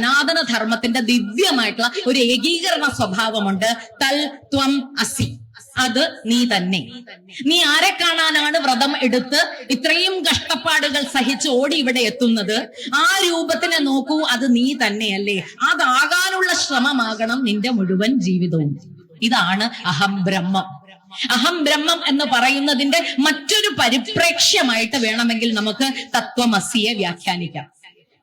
സനാതന ധർമ്മത്തിന്റെ ദിവ്യമായിട്ടുള്ള ഒരു ഏകീകരണ സ്വഭാവമുണ്ട്. തൽ ത്വം അസി, അത് നീ തന്നെ. നീ ആരെ കാണാനാണ് വ്രതം എടുത്ത് ഇത്രയും കഷ്ടപ്പാടുകൾ സഹിച്ച് ഓടി ഇവിടെ എത്തുന്നത്? ആ രൂപത്തിനെ നോക്കൂ, അത് നീ തന്നെയല്ലേ? അതാകാനുള്ള ശ്രമമാകണം നിന്റെ മുഴുവൻ ജീവിതവും. ഇതാണ് അഹം ബ്രഹ്മം. അഹം ബ്രഹ്മം എന്ന് പറയുന്നതിന്റെ മറ്റൊരു പരിപ്രേക്ഷ്യമായിട്ട് വേണമെങ്കിൽ നമുക്ക് തത്വമസിയെ വ്യാഖ്യാനിക്കാം.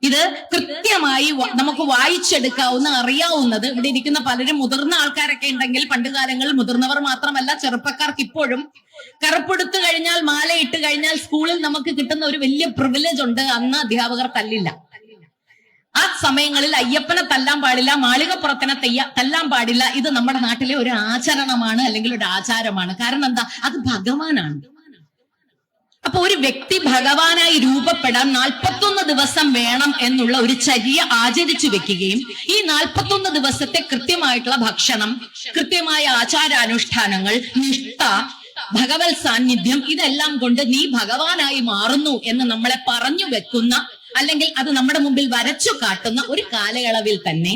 ഇത് കൃത്യമായി നമുക്ക് വായിച്ചെടുക്കാവുന്ന, അറിയാവുന്നത്. ഇവിടെ ഇരിക്കുന്ന പലരും മുതിർന്ന ആൾക്കാരൊക്കെ ഉണ്ടെങ്കിൽ, പണ്ടുകാലങ്ങളിൽ മുതിർന്നവർ മാത്രമല്ല, ചെറുപ്പക്കാർക്ക് ഇപ്പോഴും കറുപ്പെടുത്തു കഴിഞ്ഞാൽ, മാല ഇട്ട് കഴിഞ്ഞാൽ സ്കൂളിൽ നമുക്ക് കിട്ടുന്ന ഒരു വലിയ പ്രിവിലേജ് ഉണ്ട്. അന്ന് അധ്യാപകർ തല്ലില്ല. ആ സമയങ്ങളിൽ അയ്യപ്പനെ തല്ലാൻ പാടില്ല, മാളികപ്പുറത്തിനെ തല്ലാൻ പാടില്ല. ഇത് നമ്മുടെ നാട്ടിലെ ഒരു ആചരണമാണ്, അല്ലെങ്കിൽ ഒരു ആചാരമാണ്. കാരണം എന്താ? അത് ഭഗവാനാണ്. അപ്പൊ ഒരു വ്യക്തി ഭഗവാനായി രൂപപ്പെടാൻ 41 ദിവസം വേണം എന്നുള്ള ഒരു ചര്യ ആചരിച്ചു വെക്കുകയും, ഈ 41 ദിവസത്തെ കൃത്യമായിട്ടുള്ള ഭക്ഷണം, കൃത്യമായ ആചാരാനുഷ്ഠാനങ്ങൾ, നിഷ്ഠ, ഭഗവത് സാന്നിധ്യം, ഇതെല്ലാം കൊണ്ട് നീ ഭഗവാനായി മാറുന്നു എന്ന് നമ്മളെ പറഞ്ഞു വെക്കുന്ന, അല്ലെങ്കിൽ അത് നമ്മുടെ മുമ്പിൽ വരച്ചു കാട്ടുന്ന ഒരു കാലയളവിൽ തന്നെ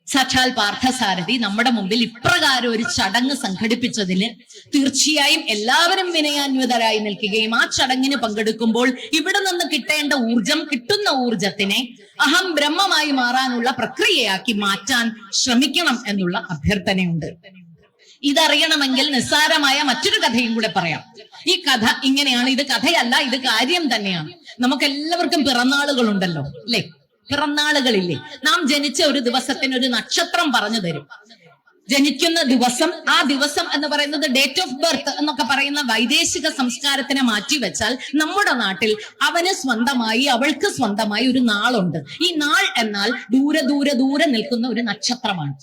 സാക്ഷാൽ പാർത്ഥസാരഥി നമ്മുടെ മുമ്പിൽ ഇപ്രകാരം ഒരു ചടങ്ങ് സംഘടിപ്പിച്ചതിന് തീർച്ചയായും എല്ലാവരും വിനയാന്വിതരായി നിൽക്കുകയും, ആ ചടങ്ങിന് പങ്കെടുക്കുമ്പോൾ ഇവിടെ നിന്ന് കിട്ടേണ്ട ഊർജം, കിട്ടുന്ന ഊർജത്തിനെ അഹം ബ്രഹ്മമായി മാറാനുള്ള പ്രക്രിയയാക്കി മാറ്റാൻ ശ്രമിക്കണം എന്നുള്ള അഭ്യർത്ഥനയുണ്ട്. ഇതറിയണമെങ്കിൽ നിസ്സാരമായ മറ്റൊരു കഥയും കൂടെ പറയാം. ഈ കഥ ഇങ്ങനെയാണ്. ഇത് കഥയല്ല, ഇത് കാര്യം തന്നെയാണ്. നമുക്ക് എല്ലാവർക്കും പിറന്നാളുകളുണ്ടല്ലോ, അല്ലെ? പിറന്നാളുകളില്ലേ? നാം ജനിച്ച ഒരു ദിവസത്തിന് ഒരു നക്ഷത്രം പറഞ്ഞു തരും. ജനിക്കുന്ന ദിവസം, ആ ദിവസം എന്ന് പറയുന്നത് ഡേറ്റ് ഓഫ് ബർത്ത് എന്നൊക്കെ പറയുന്ന വൈദേശിക സംസ്കാരത്തിനെ മാറ്റിവെച്ചാൽ നമ്മുടെ നാട്ടിൽ അവന് സ്വന്തമായി, അവൾക്ക് സ്വന്തമായി ഒരു നാളുണ്ട്. ഈ നാൾ എന്നാൽ ദൂരെ ദൂരെ ദൂരെ നിൽക്കുന്ന ഒരു നക്ഷത്രമാണ്.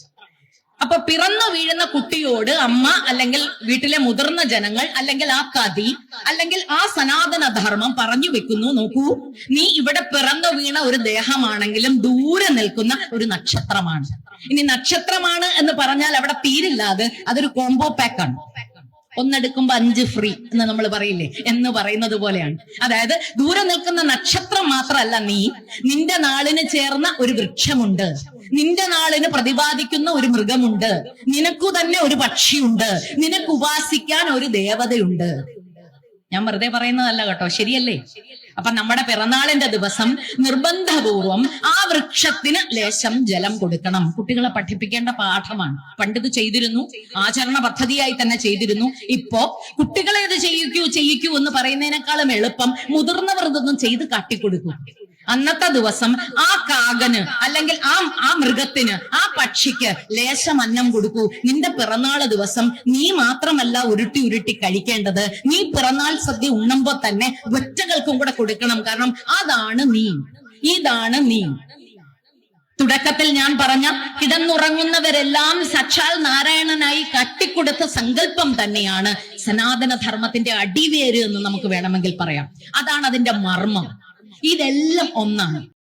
അപ്പൊ പിറന്നു വീഴുന്ന കുട്ടിയോട് അമ്മ, അല്ലെങ്കിൽ വീട്ടിലെ മുതിർന്ന ജനങ്ങൾ, അല്ലെങ്കിൽ ആ കതി, അല്ലെങ്കിൽ ആ സനാതന ധർമ്മം പറഞ്ഞു വെക്കുന്നു, നോക്കൂ, നീ ഇവിടെ പിറന്നു വീണ ഒരു ദേഹമാണെങ്കിലും ദൂരെ നിൽക്കുന്ന ഒരു നക്ഷത്രമാണ്. ഇനി നക്ഷത്രമാണ് എന്ന് പറഞ്ഞാൽ അവിടെ തീരില്ലാതെ അതൊരു കോംബോ പാക്കാണ്. ഒന്നെടുക്കുമ്പോ 5 ഫ്രീ എന്ന് നമ്മൾ പറയില്ലേ, എന്ന് പറയുന്നത് പോലെയാണ്. അതായത് ദൂരെ നിൽക്കുന്ന നക്ഷത്രം മാത്രമല്ല നീ, നിന്റെ നാളിന് ചേർന്ന ഒരു വൃക്ഷമുണ്ട്, നിന്റെ നാളിന് പ്രതിപാദിക്കുന്ന ഒരു മൃഗമുണ്ട്, നിനക്കു തന്നെ ഒരു പക്ഷിയുണ്ട്, നിനക്ക് ഉപാസിക്കാൻ ഒരു ദേവതയുണ്ട്. ഞാൻ വെറുതെ പറയുന്നതല്ല കേട്ടോ, ശരിയല്ലേ? അപ്പൊ നമ്മുടെ പിറന്നാളിന്റെ ദിവസം നിർബന്ധപൂർവം ആ വൃക്ഷത്തിന് ലേശം ജലം കൊടുക്കണം. കുട്ടികളെ പഠിപ്പിക്കേണ്ട പാഠമാണ്. പണ്ടിത് ചെയ്തിരുന്നു, ആചരണ പദ്ധതിയായി തന്നെ ചെയ്തിരുന്നു. ഇപ്പോ കുട്ടികളെ ഇത് ചെയ്യിക്കൂ എന്ന് പറയുന്നതിനേക്കാളും എളുപ്പം മുതിർന്നവർ ഇതൊന്നും ചെയ്ത് കാട്ടിക്കൊടുക്കും. അന്നത്തെ ദിവസം ആ കാകന്, അല്ലെങ്കിൽ ആ മൃഗത്തിന്, ആ പക്ഷിക്ക് ലേശം അന്നം കൊടുക്കൂ. നിന്റെ പിറന്നാള് ദിവസം നീ മാത്രമല്ല ഉരുട്ടി ഉരുട്ടി കഴിക്കേണ്ടത്, നീ പിറന്നാൾ സദ്യ ഉണ്ണുമ്പോ തന്നെ ഒറ്റകൾക്കും കൂടെ കൊടുക്കണം. കാരണം അതാണ് നീ, ഇതാണ് നീ. തുടക്കത്തിൽ ഞാൻ പറഞ്ഞ കിടന്നുറങ്ങുന്നവരെല്ലാം സാക്ഷാൽ നാരായണനായി കട്ടിക്കൊടുത്ത സങ്കല്പം തന്നെയാണ് സനാതന ധർമ്മത്തിന്റെ അടിവേര് എന്ന് നമുക്ക് വേണമെങ്കിൽ പറയാം. അതാണ് അതിന്റെ മർമ്മം. ഇതെല്ലാം ഒന്നാണ്.